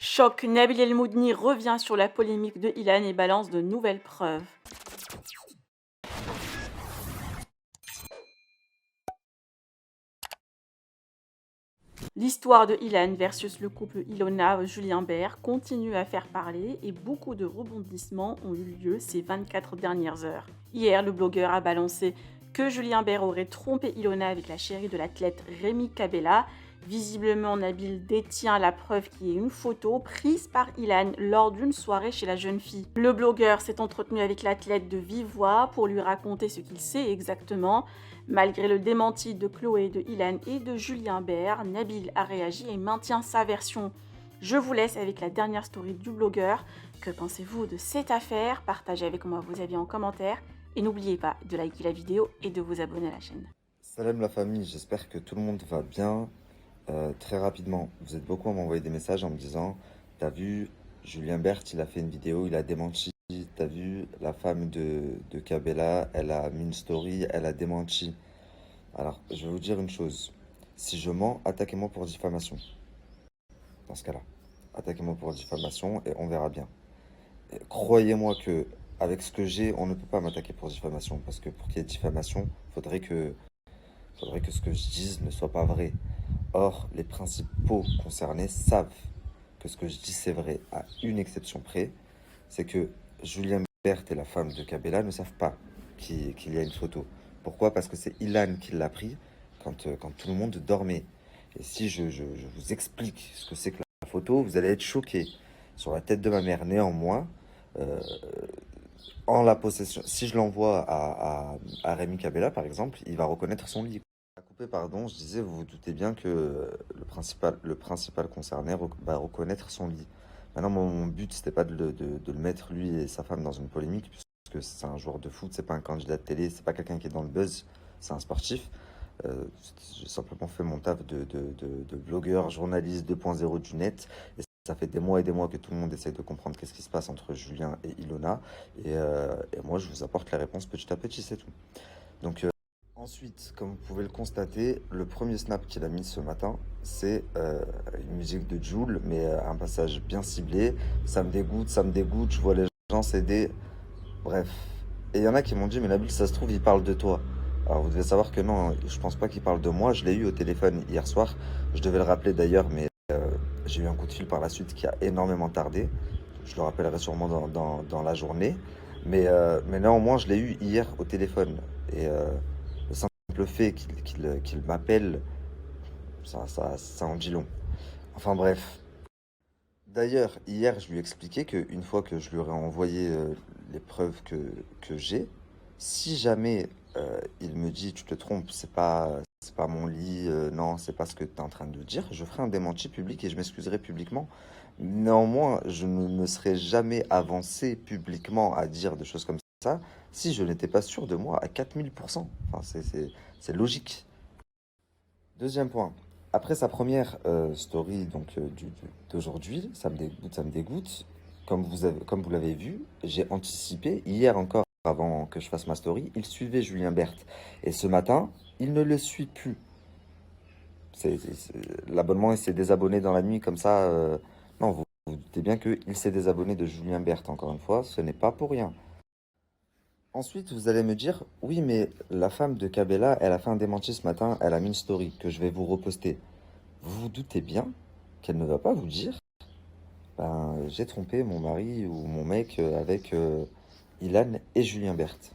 Choc, Nabil El Moudni revient sur la polémique de Ilan et balance de nouvelles preuves. L'histoire de Ilan versus le couple Ilona-Julien Bert continue à faire parler et beaucoup de rebondissements ont eu lieu ces 24 dernières heures. Hier, le blogueur a balancé que Julien Bert aurait trompé Ilona avec la chérie de l'athlète Rémi Cabella. Visiblement, Nabil détient la preuve qui est une photo prise par Ilan lors d'une soirée chez la jeune fille. Le blogueur s'est entretenu avec l'athlète de vive voix pour lui raconter ce qu'il sait exactement. Malgré le démenti de Chloé, de Ilan et de Julien Bert, Nabil a réagi et maintient sa version. Je vous laisse avec la dernière story du blogueur. Que pensez-vous de cette affaire? Partagez avec moi vos avis en commentaire et n'oubliez pas de liker la vidéo et de vous abonner à la chaîne. Salam la famille, j'espère que tout le monde va bien. Très rapidement, vous êtes beaucoup à m'envoyer des messages en me disant: t'as vu, Julien Bert, il a fait une vidéo, il a démenti. T'as vu, la femme de Cabella, elle a mis une story, elle a démenti. Alors, je vais vous dire une chose. Si je mens, attaquez-moi pour diffamation. Dans ce cas-là, attaquez-moi pour diffamation et on verra bien. Et croyez-moi que, avec ce que j'ai, on ne peut pas m'attaquer pour diffamation. Parce que pour qu'il y ait diffamation, faudrait que ce que je dise ne soit pas vrai. Or, les principaux concernés savent que ce que je dis c'est vrai, à une exception près, c'est que Julien Bert et la femme de Cabella ne savent pas qu'il y a une photo. Pourquoi? Parce que c'est Ilan qui l'a pris quand tout le monde dormait. Et si je vous explique ce que c'est que la photo, vous allez être choqués. Sur la tête de ma mère, néanmoins, euh, en la possession, si je l'envoie à Rémi Cabella, par exemple, il va reconnaître son lit. À couper, pardon, je disais, vous vous doutez bien que le principal concerné va reconnaître son lit. Maintenant, mon but, c'était pas de le mettre, lui et sa femme, dans une polémique, puisque c'est un joueur de foot, c'est pas un candidat de télé, c'est pas quelqu'un qui est dans le buzz, c'est un sportif. J'ai simplement fait mon taf de blogueur, journaliste 2.0 du net. Et ça fait des mois et des mois que tout le monde essaye de comprendre qu'est-ce qui se passe entre Julien et Ilona. Et moi, je vous apporte les réponses petit à petit, c'est tout. Donc, ensuite, comme vous pouvez le constater, le premier snap qu'il a mis ce matin, c'est une musique de Jul, mais un passage bien ciblé. Ça me dégoûte, je vois les gens s'aider. Bref. Et il y en a qui m'ont dit, mais Nabil, ça se trouve, il parle de toi. Alors, vous devez savoir que non, je pense pas qu'il parle de moi. Je l'ai eu au téléphone hier soir. Je devais le rappeler d'ailleurs, mais j'ai eu un coup de fil par la suite qui a énormément tardé. Je le rappellerai sûrement dans la journée. Mais néanmoins, je l'ai eu hier au téléphone. Et le simple fait qu'il m'appelle, ça en dit long. Enfin bref. D'ailleurs, hier, je lui ai expliqué qu'une fois que je lui aurais envoyé les preuves que j'ai, si jamais il me dit tu te trompes, c'est pas mon lit, non, c'est pas ce que tu es en train de dire, je ferai un démenti public et je m'excuserai publiquement. Néanmoins, je ne me serais jamais avancé publiquement à dire des choses comme ça si je n'étais pas sûr de moi à 4000%. Enfin, c'est logique. Deuxième point. Après sa première story donc d'aujourd'hui, ça me dégoûte, ça me dégoûte. Comme vous l'avez vu, j'ai anticipé hier encore avant que je fasse ma story, il suivait Julien Berthe. Et ce matin, il ne le suit plus. L'abonnement, il s'est désabonné dans la nuit comme ça. Non, vous doutez bien qu'il s'est désabonné de Julien Berthe, encore une fois, ce n'est pas pour rien. Ensuite, vous allez me dire, oui, mais la femme de Cabella, elle a fait un démenti ce matin, elle a mis une story que je vais vous reposter. Vous vous doutez bien qu'elle ne va pas vous dire, ben, j'ai trompé mon mari ou mon mec avec Ilan et Julien Berthe.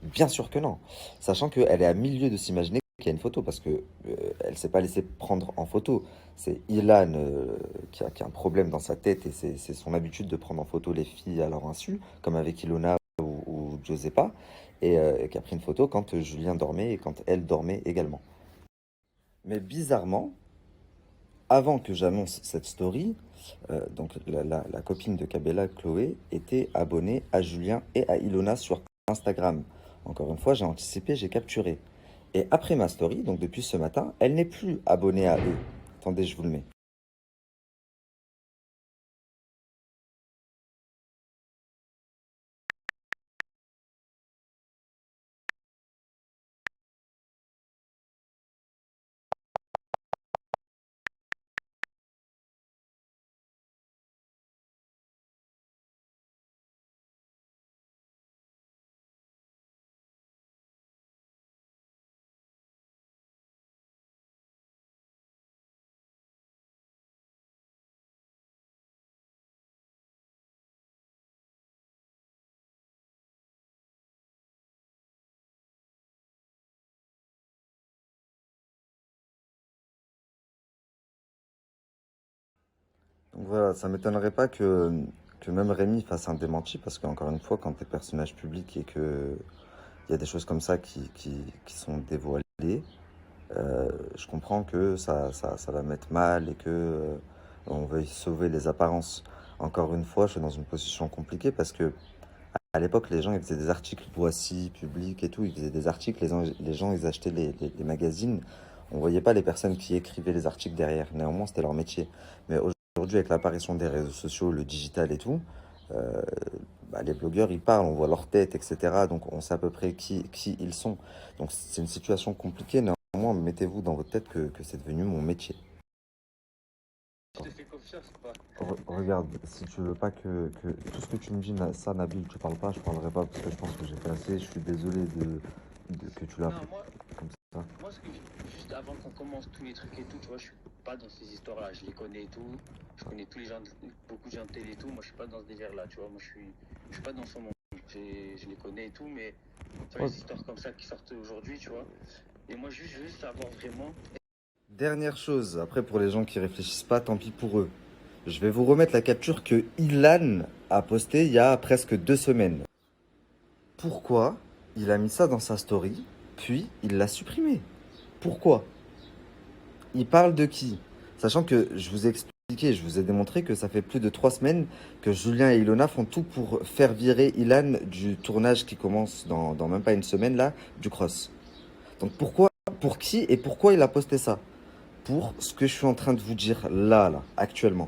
Bien sûr que non. Sachant qu'elle est à milieu de s'imaginer qu'il y a une photo, parce que elle s'est pas laissée prendre en photo. C'est Ilan qui a un problème dans sa tête et c'est son habitude de prendre en photo les filles à leur insu, comme avec Ilona ou Giuseppa, et qui a pris une photo quand Julien dormait et quand elle dormait également. Mais bizarrement, avant que j'annonce cette story, donc la copine de Cabella, Chloé, était abonnée à Julien et à Ilona sur Instagram. Encore une fois, j'ai anticipé, j'ai capturé. Et après ma story, donc depuis ce matin, elle n'est plus abonnée à eux. Attendez, je vous le mets. Donc voilà, ça m'étonnerait pas que même Rémi fasse un démenti, parce qu'encore une fois, quand tu es personnage public et que il y a des choses comme ça qui sont dévoilées, je comprends que ça va mettre mal et que on veuille sauver les apparences. Encore une fois, je suis dans une position compliquée parce que à l'époque, les gens ils faisaient des articles Voici, Public et tout, ils faisaient des articles, les gens ils achetaient les magazines. On voyait pas les personnes qui écrivaient les articles derrière. Néanmoins, c'était leur métier. Mais aujourd'hui, avec l'apparition des réseaux sociaux, le digital et tout, euh, bah, les blogueurs, ils parlent, on voit leur tête, etc. Donc on sait à peu près qui ils sont. Donc c'est une situation compliquée. Néanmoins, mettez-vous dans votre tête que c'est devenu mon métier. Je te fais confiance ou pas? Regarde, si tu veux pas que tout ce que tu me dis, ça, Nabil, tu parles pas, je parlerai pas parce que je pense que j'ai fait assez. Je suis désolé que tu l'as Non, pris comme ça. moi, juste avant qu'on commence tous les trucs et tout, tu vois, je suis pas dans ces histoires-là. Je les connais et tout. Je connais tous les gens, beaucoup de gens de télé et tout. Moi, je suis pas dans ce délire-là, tu vois. Moi, je suis pas dans son monde. Je les connais et tout, mais tu vois, Ouais. les histoires comme ça qui sortent aujourd'hui, tu vois. Et moi, je veux juste savoir vraiment. Dernière chose, après pour les gens qui réfléchissent pas, tant pis pour eux. Je vais vous remettre la capture que Ilan a postée il y a presque 2 semaines. Pourquoi il a mis ça dans sa story, puis il l'a supprimé? Pourquoi? Il parle de qui? Sachant que je vous ai expliqué, je vous ai démontré que ça fait plus de 3 semaines que Julien et Ilona font tout pour faire virer Ilan du tournage qui commence dans même pas une semaine là, du cross. Donc pourquoi, pour qui et pourquoi il a posté ça? Pour ce que je suis en train de vous dire là, actuellement.